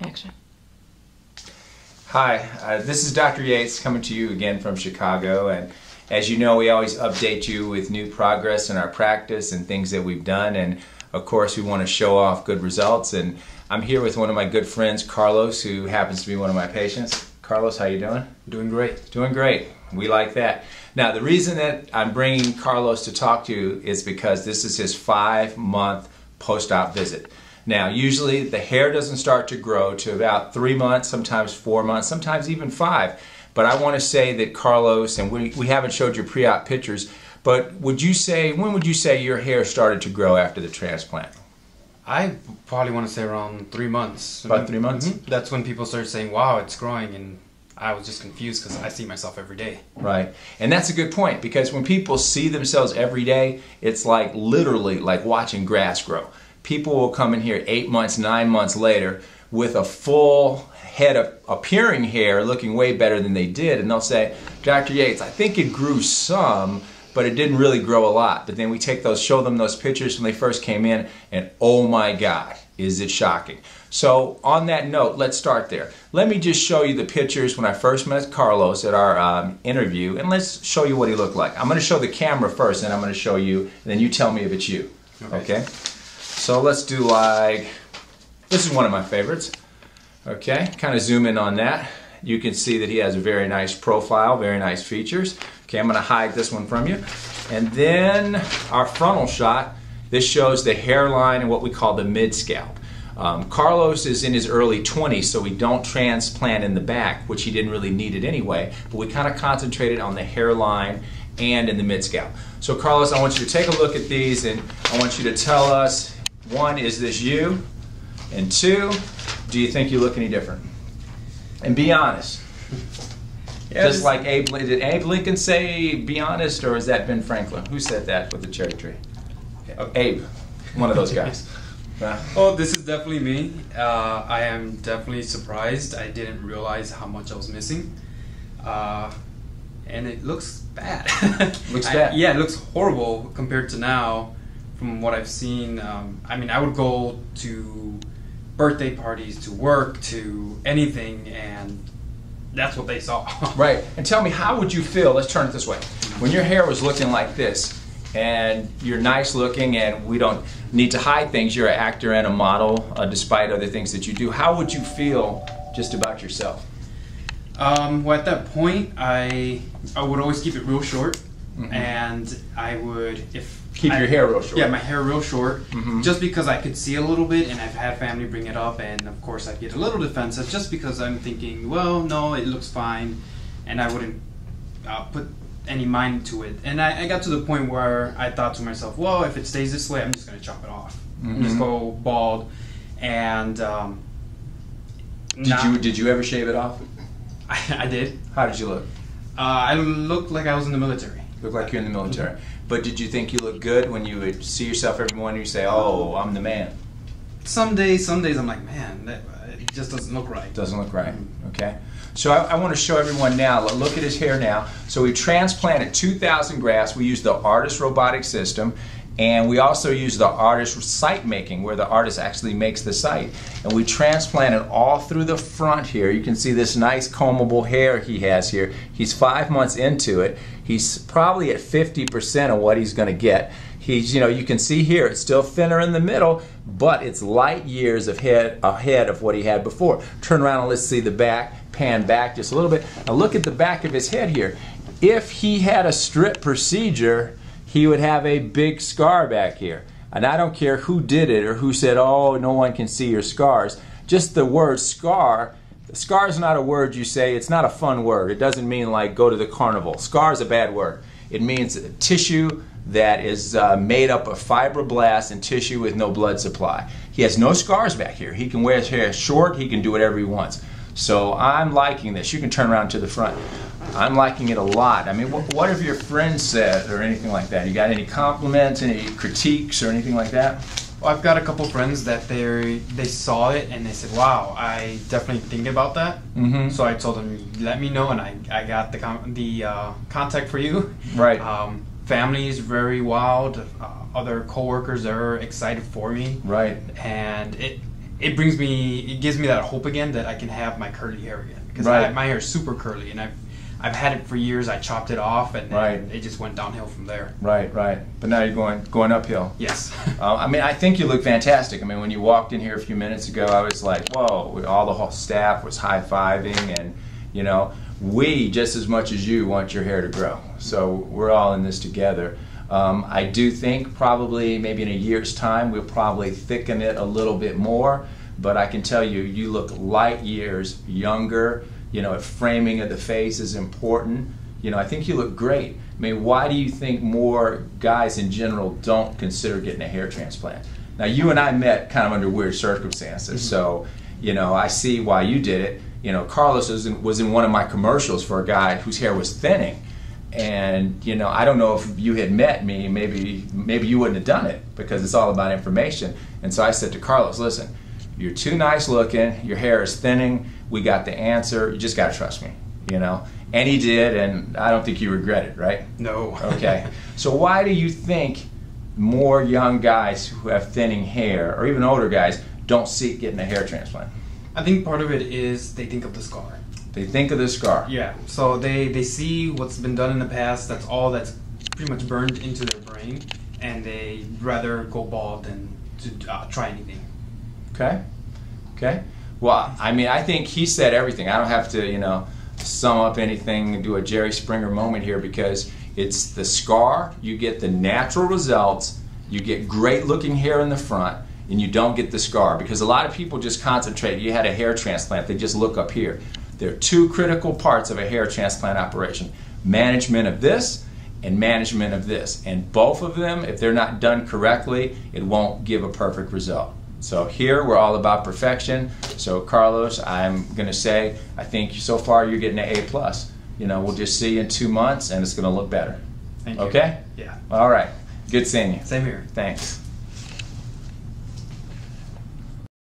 Action. Hi, this is Dr. Yates coming to you again from Chicago, and as you know, we always update you with new progress in our practice and things that we've done, and of course we want to show off good results. And I'm here with one of my good friends, Carlos, who happens to be one of my patients. Carlos, how you doing? Doing great. Doing great. We like that. Now, the reason that I'm bringing Carlos to talk to you is because this is his 5-month post-op visit. Now, usually the hair doesn't start to grow to about 3 months, sometimes 4 months, sometimes even 5. But I want to say that Carlos, and we haven't showed your pre-op pictures, but when would you say your hair started to grow after the transplant? I probably want to say around 3 months. About 3 months? Mm-hmm. That's when people started saying, wow, it's growing, and I was just confused because I see myself every day. Right. And that's a good point, because when people see themselves every day, it's like literally like watching grass grow. People will come in here 8 months, 9 months later with a full head of appearing hair looking way better than they did, and they'll say, Dr. Yates, I think it grew some, but it didn't really grow a lot. But then we take those, show them those pictures when they first came in, and oh my God, is it shocking. So on that note, let's start there. Let me just show you the pictures when I first met Carlos at our interview, and let's show you what he looked like. I'm going to show the camera first, and I'm going to show you, and then you tell me if it's you. Okay? So let's do like, this is one of my favorites. Okay, kind of zoom in on that. You can see that he has a very nice profile, very nice features. Okay, I'm going to hide this one from you. And then our frontal shot, this shows the hairline and what we call the mid-scalp. Carlos is in his early 20s, so we don't transplant in the back, which he didn't really need it anyway, but we kind of concentrated on the hairline and in the mid-scalp. So Carlos, I want you to take a look at these, and I want you to tell us, 1, is this you? And 2, do you think you look any different? And be honest. Just like Abe, did Abe Lincoln say be honest, or has that Ben Franklin? Who said that with the cherry tree? Abe, one of those guys. Oh, this is definitely me. I am definitely surprised. I didn't realize how much I was missing. And it looks bad. Looks bad? Yeah, it looks horrible compared to now from what I've seen. I mean, I would go to birthday parties, to work, to anything, and that's what they saw. Right. And tell me, how would you feel, let's turn it this way, when your hair was looking like this, and you're nice looking, and we don't need to hide things, you're an actor and a model, despite other things that you do, how would you feel just about yourself? Well, at that point, I would always keep it real short, and I would, keep your hair real short. Yeah, my hair real short, just because I could see a little bit, and I've had family bring it up, and of course I get a little defensive just because I'm thinking, well, no, it looks fine, and I wouldn't put any mind to it. And I got to the point where I thought to myself, well, if it stays this way, I'm just going to chop it off. Just go bald. And did you ever shave it off? I did. How did you look? I looked like I was in the military. Looked like you're in the military. But did you think you looked good when you would see yourself every morning and you say, oh, I'm the man? Some days I'm like, man, it just doesn't look right. Doesn't look right, okay. So I want to show everyone now, look at his hair now. So we transplanted 2,000 grafts. We used the ARTAS robotic system, and we also use the ARTAS site making, where the artist actually makes the site. And we transplanted all through the front here. You can see this nice combable hair he has here. He's 5 months into it. He's probably at 50% of what he's going to get. He's, you know, you can see here it's still thinner in the middle, but it's light years ahead of what he had before. Turn around and let's see the back. Pan back just a little bit. Now look at the back of his head here. If he had a strip procedure, he would have a big scar back here. And I don't care who did it or who said, oh, no one can see your scars. Just the word scar. Scar is not a word you say. It's not a fun word. It doesn't mean like go to the carnival. Scar is a bad word. It means a tissue that is made up of fibroblasts and tissue with no blood supply. He has no scars back here. He can wear his hair short. He can do whatever he wants. So I'm liking this. You can turn around to the front. I'm liking it a lot. I mean, what have your friends said or anything like that? You got any compliments, any critiques or anything like that? Well, I've got a couple friends that they saw it and they said, wow, I definitely think about that. So I told them, let me know, and I got the contact for you. Right. Family is very wild. Other coworkers are excited for me. Right. And it gives me that hope again that I can have my curly hair again, because my hair is super curly, and I've had it for years. I chopped it off, and it just went downhill from there. Right. But now you're going uphill. Yes. I mean, I think you look fantastic. I mean, when you walked in here a few minutes ago, I was like, whoa! All the whole staff was high-fiving, and you know, we just as much as you want your hair to grow. So we're all in this together. I do think probably maybe in a year's time we'll probably thicken it a little bit more, but I can tell you, you look light years younger. You know, framing of the face is important. You know, I think you look great. I mean, why do you think more guys in general don't consider getting a hair transplant? Now, you and I met kind of under weird circumstances, so, you know, I see why you did it. You know, Carlos was in one of my commercials for a guy whose hair was thinning. And, you know, I don't know if you had met me, maybe you wouldn't have done it, because it's all about information. And so I said to Carlos, listen, you're too nice looking, your hair is thinning, we got the answer, you just got to trust me, you know. And he did, and I don't think you regret it, right? No. Okay. So why do you think more young guys who have thinning hair, or even older guys, don't seek getting a hair transplant? I think part of it is they think of the scar. They think of the scar. Yeah. So they see what's been done in the past, that's all that's pretty much burned into their brain, and they rather go bald than to try anything. Okay. Well, I mean, I think he said everything. I don't have to, you know, sum up anything and do a Jerry Springer moment here, because it's the scar, you get the natural results, you get great looking hair in the front, and you don't get the scar, because a lot of people just concentrate, you had a hair transplant, they just look up here. There are two critical parts of a hair transplant operation: management of this and management of this. And both of them, if they're not done correctly, it won't give a perfect result. So here we're all about perfection. So Carlos, I'm going to say, I think so far you're getting an A+. You know, we'll just see you in 2 months and it's going to look better. Thank you. Okay? Yeah. All right. Good seeing you. Same here. Thanks.